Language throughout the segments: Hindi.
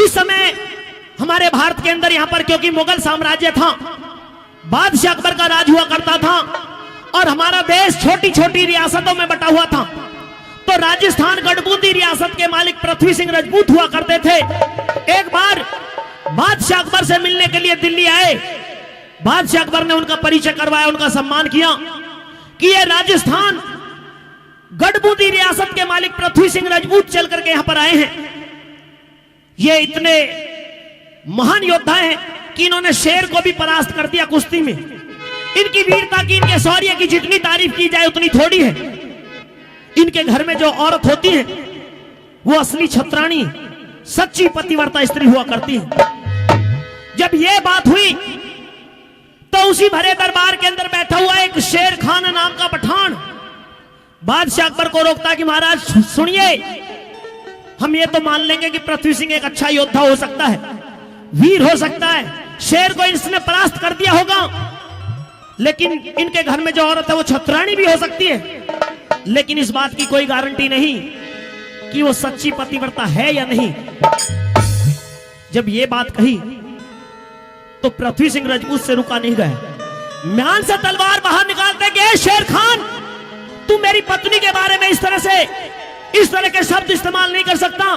उस समय हमारे भारत के अंदर यहाँ पर क्योंकि मुगल साम्राज्य था, बादशाह अकबर का राज हुआ करता था और हमारा देश छोटी छोटी रियासतों में बटा हुआ था। तो राजस्थान गढ़बूंदी रियासत के मालिक पृथ्वी सिंह राजपूत हुआ करते थे। एक बार बादशाह अकबर से मिलने के लिए दिल्ली आए। बादशाह अकबर ने उनका परिचय करवाया, उनका सम्मान किया कि ये राजस्थान गढ़बूंदी रियासत के मालिक पृथ्वी सिंह राजपूत चल करके यहां पर आए हैं। ये इतने महान योद्धा हैं कि इन्होंने शेर को भी परास्त कर दिया कुश्ती में। इनकी वीरता की, इनके शौर्य की जितनी तारीफ की जाए उतनी थोड़ी है। इनके घर में जो औरत होती है वो असली छत्राणी, सच्ची पतिव्रता स्त्री हुआ करती है। जब ये बात हुई तो उसी भरे दरबार के अंदर बैठा हुआ एक शेर खान नाम का पठान बादशाह अकबर को रोकता कि महाराज सुनिए, हम ये तो मान लेंगे कि पृथ्वी सिंह एक अच्छा योद्धा हो सकता है, वीर हो सकता है, शेर को इसने परास्त कर दिया होगा, लेकिन इनके घर में जो औरत है वो छत्राणी भी हो सकती है, लेकिन इस बात की कोई गारंटी नहीं कि वो सच्ची पतिव्रता है या नहीं। जब ये बात कही तो पृथ्वी सिंह राजपूत से रुका नहीं गया। म्यान से तलवार बाहर निकालते कि शेर खान, तू मेरी पत्नी के बारे में इस तरह के शब्द इस्तेमाल नहीं कर सकता।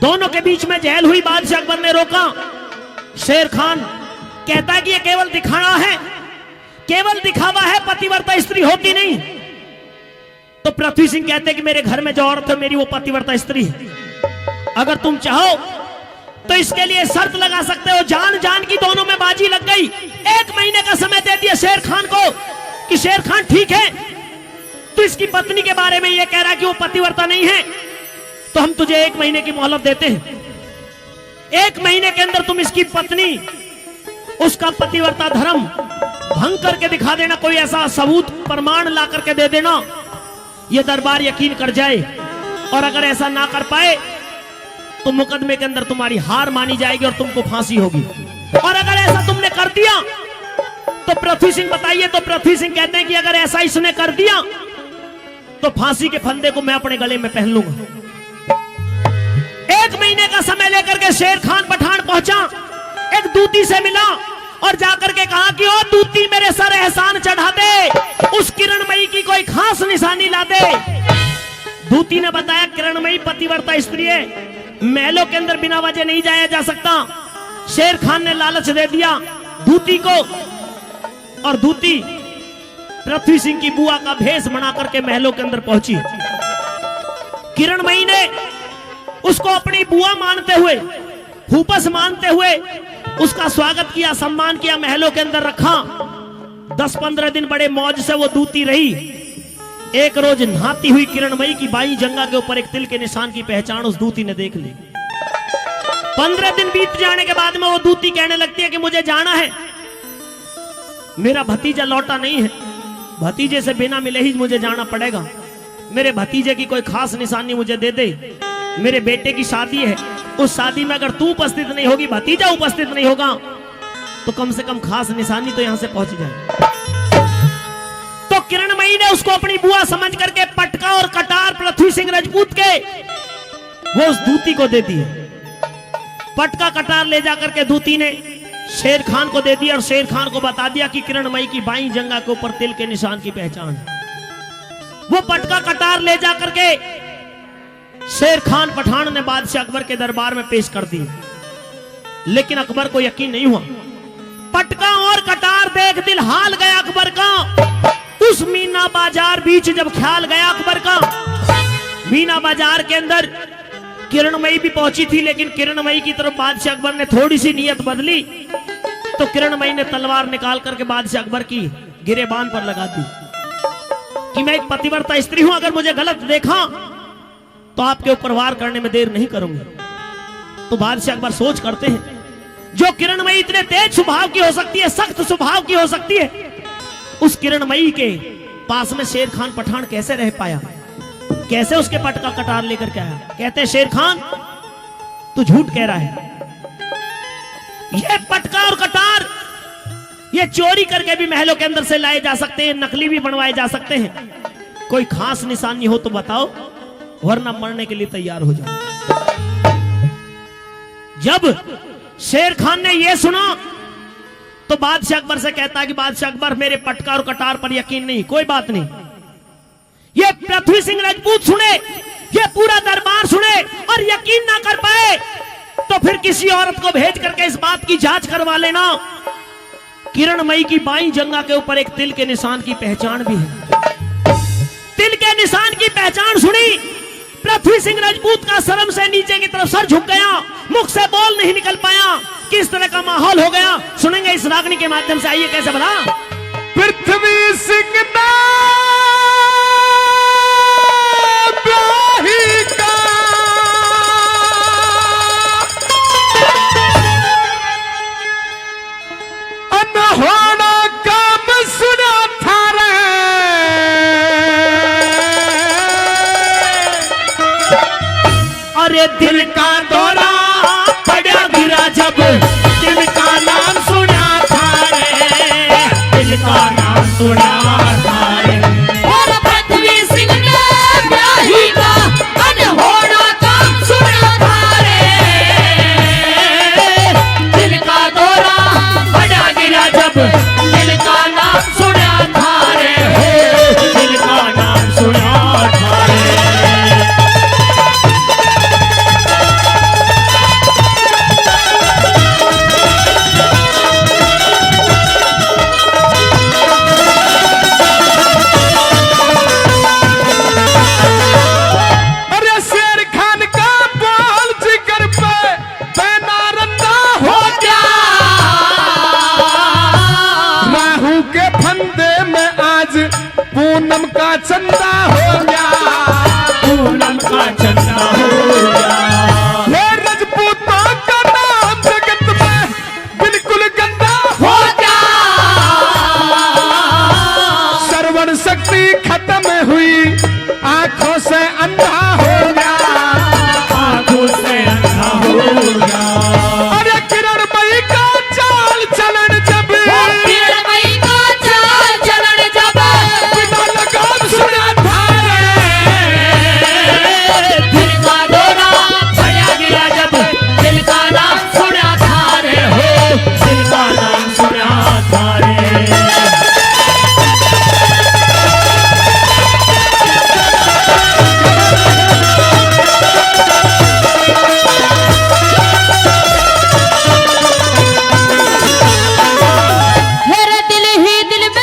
दोनों के बीच में जहल हुई। बादशाह अकबर ने रोका। शेर खान कहता है कि ये केवल दिखाना है, केवल दिखावा है, पतिव्रता स्त्री होती नहीं। तो पृथ्वी सिंह कहते हैं कि मेरे घर में जो औरत है मेरी वो पतिव्रता स्त्री है। अगर तुम चाहो तो इसके लिए शर्त लगा सकते हो। जान जान की दोनों में बाजी लग गई। 1 महीने का समय दे दिया शेर खान को कि शेर खान ठीक है, तो इसकी पत्नी के बारे में ये कह रहा है कि वो पतिव्रता नहीं है, तो हम तुझे 1 महीने की मोहलत देते हैं। 1 महीने के अंदर तुम इसकी पत्नी, उसका पतिव्रता धर्म भंग करके दिखा देना, कोई ऐसा सबूत प्रमाण ला करके दे देना, ये दरबार यकीन कर जाए। और अगर ऐसा ना कर पाए तो मुकदमे के अंदर तुम्हारी हार मानी जाएगी और तुमको फांसी होगी। और अगर ऐसा तुमने कर दिया तो पृथ्वी सिंह बताइए, तो पृथ्वी सिंह कहते हैं कि अगर ऐसा इसने कर दिया तो फांसी के फंदे को मैं अपने गले में पहन लूंगा। 1 महीने का समय लेकर के शेर खान पठान पहुंचा, एक दूती से मिला और जाकर के कहा कि ओ दूती, मेरे सर एहसान चढ़ा दे, उस किरणमयी की कोई खास निशानी ला दे। दूती ने बताया किरणमयी पतिव्रता स्त्री है, महलों के अंदर बिना वजह नहीं जाया जा सकता। शेर खान ने लालच दे दिया दूती को, और दूती पृथ्वी सिंह की बुआ का भेष बना करके महलों के अंदर पहुंची। किरणमयी ने उसको अपनी बुआ मानते हुए, फूफस मानते हुए उसका स्वागत किया, सम्मान किया, महलों के अंदर रखा। 10-15 दिन बड़े मौज से वो दूती रही। एक रोज नहाती हुई किरणमयी की बाई जंगा के ऊपर एक तिल के निशान की पहचान उस दूती ने देख ली। 15 दिन बीत जाने के बाद में वो दूती कहने लगती है कि मुझे जाना है, मेरा भतीजा लौटा नहीं है, भतीजे से बिना मिले ही मुझे जाना पड़ेगा। मेरे भतीजे की कोई खास निशानी मुझे दे दे, मेरे बेटे की शादी है, उस शादी में अगर तू उपस्थित नहीं होगी, भतीजा उपस्थित नहीं होगा, तो कम से कम खास निशानी तो यहां से पहुंच जाए। तो किरणमयी ने उसको अपनी बुआ समझ करके पटका और कटार पृथ्वी सिंह राजपूत के वो उस दूती को दे दिए। पटका कटार ले जाकर के दूती ने शेर खान को दे दिया और शेर खान को बता दिया कि किरणमयी की बाई जंगा के ऊपर तिल के निशान की पहचान है। वो पटका कटार ले जाकर के शेर खान पठान ने बादशाह अकबर के दरबार में पेश कर दी, लेकिन अकबर को यकीन नहीं हुआ। पटका और कटार देख दिल हाल गया अकबर का। उस मीना बाजार बीच जब ख्याल गया अकबर का, मीना बाजार के अंदर किरणमयी भी पहुंची थी, लेकिन किरणमयी की तरफ बादशाह अकबर ने थोड़ी सी नीयत बदली, तो किरणमयी ने तलवार निकाल करके बादशाह अकबर की गिरेबान पर लगा दी कि मैं एक पतिव्रता स्त्री हूं, अगर मुझे गलत देखा तो आपके ऊपर वार करने में देर नहीं करूंगा। तो बादशाह अकबर सोच करते हैं, जो किरणमयी इतने तेज स्वभाव की हो सकती है, सख्त स्वभाव की हो सकती है, उस किरणमयी के पास में शेर खान पठान कैसे रह पाया, कैसे उसके पटका कटार लेकर के आया। कहते हैं शेर खान तू झूठ कह रहा है, ये पटका और कटार ये चोरी करके भी महलों के अंदर से लाए जा सकते हैं, नकली भी बनवाए जा सकते हैं, कोई खास निशानी हो तो बताओ, वरना मरने के लिए तैयार हो जाओ। जब शेर खान ने यह सुना तो बादशाह अकबर से कहता है कि बादशाह अकबर, मेरे पटका और कटार पर यकीन नहीं, कोई बात नहीं। ये पृथ्वी सिंह राजपूत सुने, ये पूरा दरबार सुने और यकीन ना कर पाए तो फिर किसी औरत को भेज करके इस बात की जांच करवा लेना। किरणमयी की बाईं जंगा के ऊपर एक तिल के निशान की पहचान भी है। तिल के निशान की पहचान सुनी, पृथ्वी सिंह राजपूत का शर्म से नीचे की तरफ सर झुक गया, मुख से बोल नहीं निकल पाया। किस तरह का माहौल हो गया सुनेंगे इस रागनी के माध्यम से। आइए कैसे बना पृथ्वी सिंह का अनहोना काम सुना था रे, अरे दिल का दौरा पड़ा गिरा जब, दिल का नाम सुना था रे, दिल का नाम सुना था रे। और पृथ्वी सिंह ने ब्याही का अनहोना काम सुना था रे, दिल का दौरा पड़ा गिरा जब, दिल का नाम सुना था रे, हो दिल का नाम सुना था रे। पूनम का चंदा हो गया, पूनम का चंदा हो गया। हे राजपूतों का नाम जगत में बिल्कुल गंदा हो गया। श्रवण शक्ति खत्म हुई, आंखों से अंधा हो गया, आंखों से अंधा हो गया। अरे किरणमयी का चाल चलन जब, किरणमयी का चाल चलन जब, बिना लगाम सुना था रे, दिल का दौरा पड़ा गिरा जब, दिल का नाम सुना था रे, हो दिल का नाम सुना था रे। मेरे दिल ही दिल में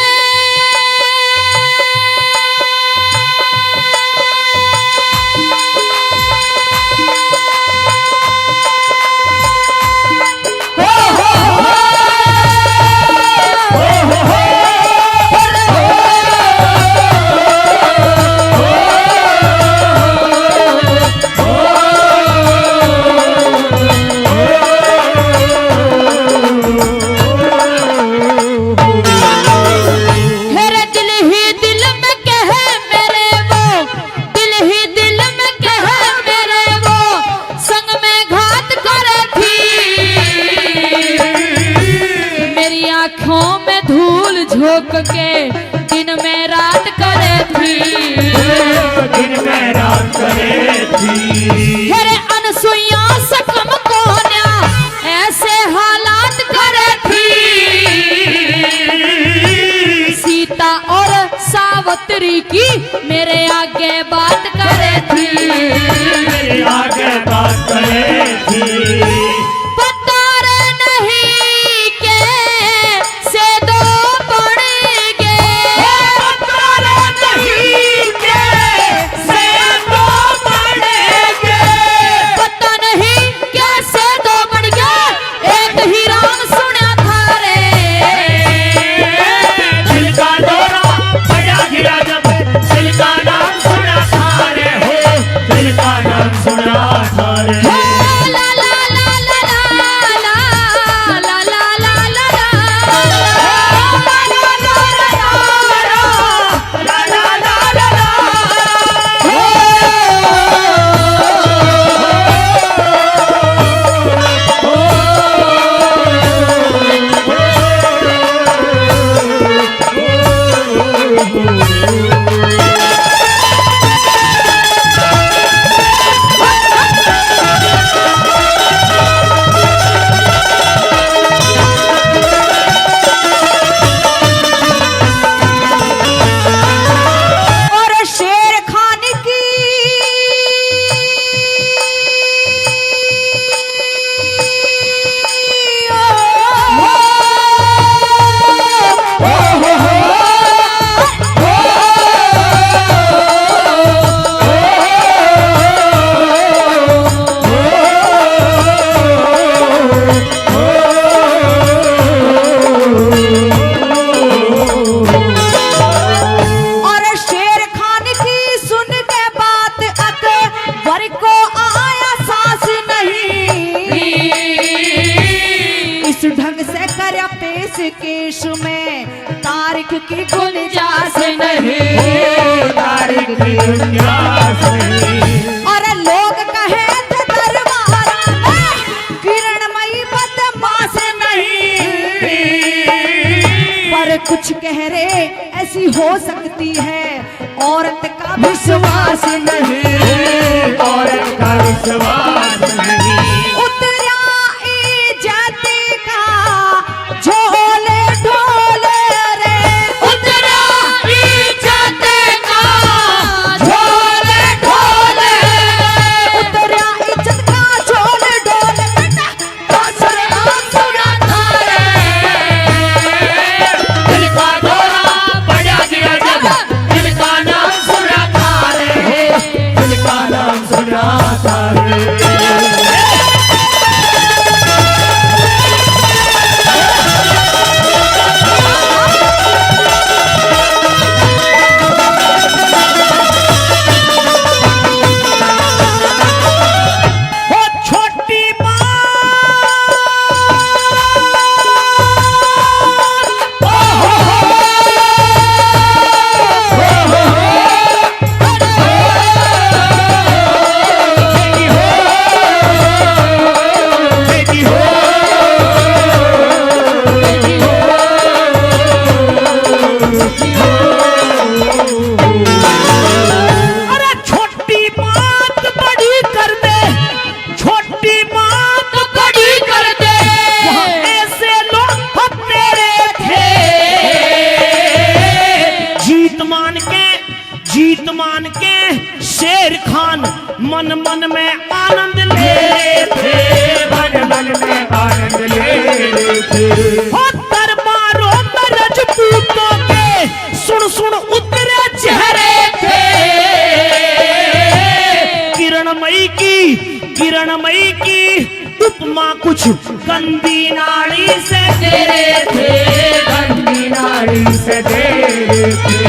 मेरे दिल ही दिल में कहे मेरे वो, दिल ही दिल में कहे मेरे वो, संग में घात करे थी। मेरी आंखों में धूल झोंक के दिन में रात करे थी, दिन में रात करे थी। मेरे अनसुइया से कम कोन्या ऐसे हालात करे थी। सीता और सावित्री की मेरे आगे बात करे थी, मेरे आगे बात करे थी। पता नहीं कैसे दो पड़ गए, नहीं कैसे दो पड़ेंगे, पता नहीं कैसे दो बढ़ गए। एक ही राम सुना था रे, दिल का दौरा पड़ा गिरा जब, दिल का नाम सुना था रे, हो दिल का नाम सुना था रे। ला ला किस ढंग से कर पेश केश में तारीख की गुंजाइश नहीं, तारीख की गुंजाइश नहीं। और लोग कहे थे दरबार में किरणमयी बदमाश नहीं, पर कुछ कह रहे ऐसी हो सकती है औरत का विश्वास नहीं, औरत का विश्वास नहीं। उतरा इज्जत का झोले ढोले रे, उतरा इज्जत का झोले ढोले, उतरा इज्जत का झोले ढोले, कसर आंसुरा थारे, दिल का दौरा बजा दिया जब, दिल का नाम सुना तारे, दिल का नाम सुना तारे। वो छोटी अरे छोटी बात बड़ी कर दे, छोटी बात बड़ी कर दे, ऐसे लोग हम तेरे थे। जीत मान के शेर खान मन मन में आनंद ले थे, मन मन में आनंद ले थे। हो दरबारों में रजपूतों के सुन सुन उतरे चेहरे थे। किरणमयी की उपमा कुछ गंदी नाड़ी से तेरे थे, गंदी नाड़ी से दे थे।